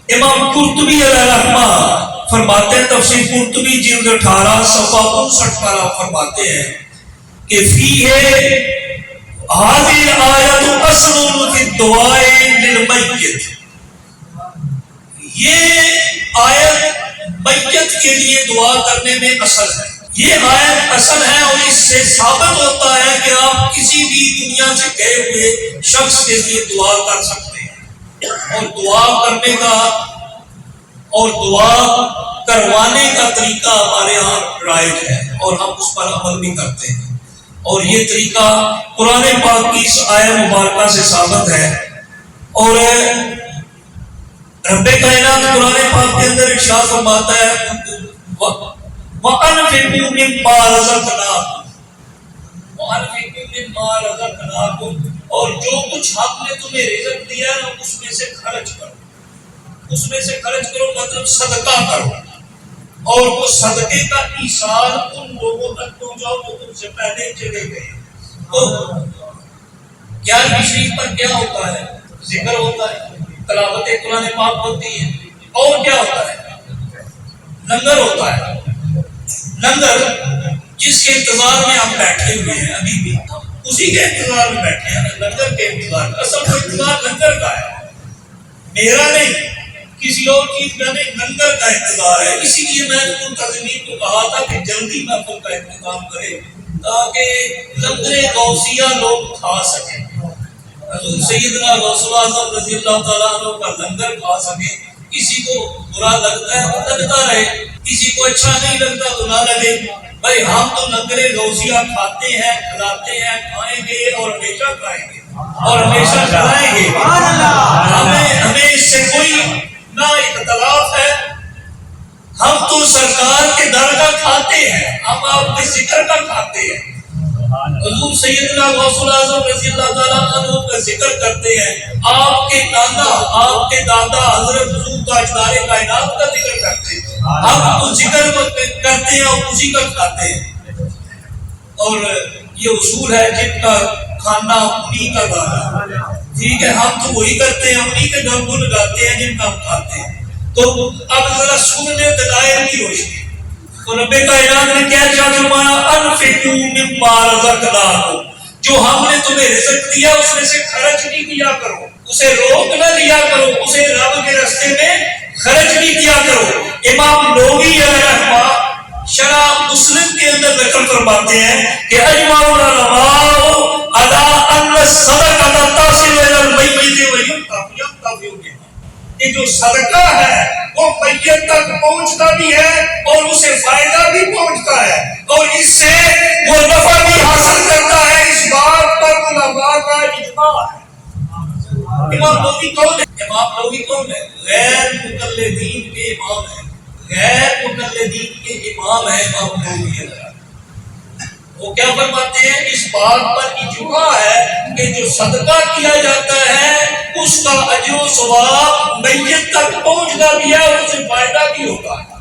امام قرطبی علیہ رحمہ فرماتے ہیں، تفسیر قرطبی جلد 18 صفحہ 59 پر آپ فرماتے ہیں کہ فیہ هذه الآیت اصل فی الدعاء للمیت، یہ آیت میت کے لیے دعا کرنے میں اصل ہے، یہ آیت اصل ہے، اور اس سے ثابت ہوتا ہے کہ آپ کسی بھی دنیا سے گئے ہوئے شخص کے لیے دعا کر سکتے ہیں، اور دعا کرنے کا اور دعا کروانے کا طریقہ ہمارے ہاں رائج ہے، اور ہم اس پر عمل بھی کرتے ہیں، اور یہ طریقہ قرآن پاک کی اس آیت مبارکہ سے ثابت ہے۔ اور رب کائنات قرآن پاک کے اندر ارشاد فرماتا ہے وَأَنْفِقُوا مِمَّا رَزَقْنَاكُمْ، وَأَنْفِقُوا مِمَّا رَزَقْنَاكُمْ، اور جو کچھ ہم نے تمہیں رزق دیا ہے اس میں سے خرچ کرو، اس میں سے خرچ کرو مطلب صدقہ کرو، اور وہ صدقے کا ایصال ان لوگوں تک پہنچاؤ جو تم سے پہلے چلے گئے۔ تو 11ویں شریف پر کیا ہوتا ہے؟ ذکر ہوتا ہے، تلاوت قرآن پاک ہوتی ہے، اور کیا ہوتا ہے؟ لنگر ہوتا ہے۔ لنگر جس کے انتظار میں ہم بیٹھے ہوئے ہیں ابھی بھی، اسی کے انتظار میں بیٹھے ہیں، لنگر کے انتظار میں۔ اصل وہ انتظار لنگر کا ہے، میرا نہیں، کسی اور چیز کا نہیں، لنگر کا انتظار ہے۔ اسی لیے میں نے منتظمین کو کہا تھا کہ جلدی محفل کا انتظام کرے تاکہ لنگر غوثیہ لوگ کھا سکیں، حضور سیدنا غوث اعظم رضی اللہ تعالیٰ عنہ کا لنگر کھا سکیں۔ کسی کو برا لگتا ہے تو لگتا رہے، کسی کو اچھا نہیں لگتا تو نہ لگے، بھائی ہم تو لنگر غوثیہ کھاتے ہیں، کھلاتے ہیں، کھائیں گے اور ہمیشہ کھائیں گے اور ہمیشہ کھلائیں گے۔ ہمیں اس سے کوئی نہ اختلاف ہے، ہم تو سرکار کے در کا کھاتے ہیں، ہم آپ کے ذکر کا کھاتے ہیں۔ حضور سیدنا غوث اعظم رضی اللہ تعالیٰ عنہ کا ذکر کرتے ہیں، آپ کے دادا حضرت حضور تاجدار کائنات کا ذکر کرتے ہیں، ہم تو ذکر کرتے ہیں اور اسی کا کھاتے ہیں، اور یہ اصول ہے جن کا کھانا انہی کا گانا، ٹھیک ہے، ہم تو وہی کرتے ہیں، انہی کے گھر کو لگاتے ہیں جن کا ہم کھاتے ہیں۔ تو اب ذرا سننے دلائل کی روشنی، تو رب کائنات نے کیا فرمایا؟ انفقوا مما رزقناکم، جو ہم نے تمہیں رزق دیا اس میں سے خرچ نہیں کیا کرو، اسے روک نہ لیا کرو، اسے رب کے راستے میں خرچ نہیں کیا کرو۔ امام نووی علیہ رحمہ شرح مسلم کے اندر ذکر فرماتے ہیں کہ اجمع العلماء علی ان الصدقۃ تصل الی المیت وینتفع بها، کہ جو صدقہ ہے وہ میت تک پہنچتا بھی ہے اور اسے فائدہ بھی پہنچتا ہے، اور اس سے وہ نفع بھی حاصل کرتا ہے۔ اس بات پر علماء کا اجماع ہے۔ امام نووی کون ہے؟ امام نووی کون ہے؟ غیر مقلدین کے امام ہیں، غیر مقلدین کے امام ہیں امام نووی۔ وہ کیا فرماتے ہیں؟ اس بات پر اجماع ہے کہ جو صدقہ کیا جاتا ہے اس کا اجر و ثواب میت تک پہنچتا بھی ہے اور اسے فائدہ بھی ہوتا ہے۔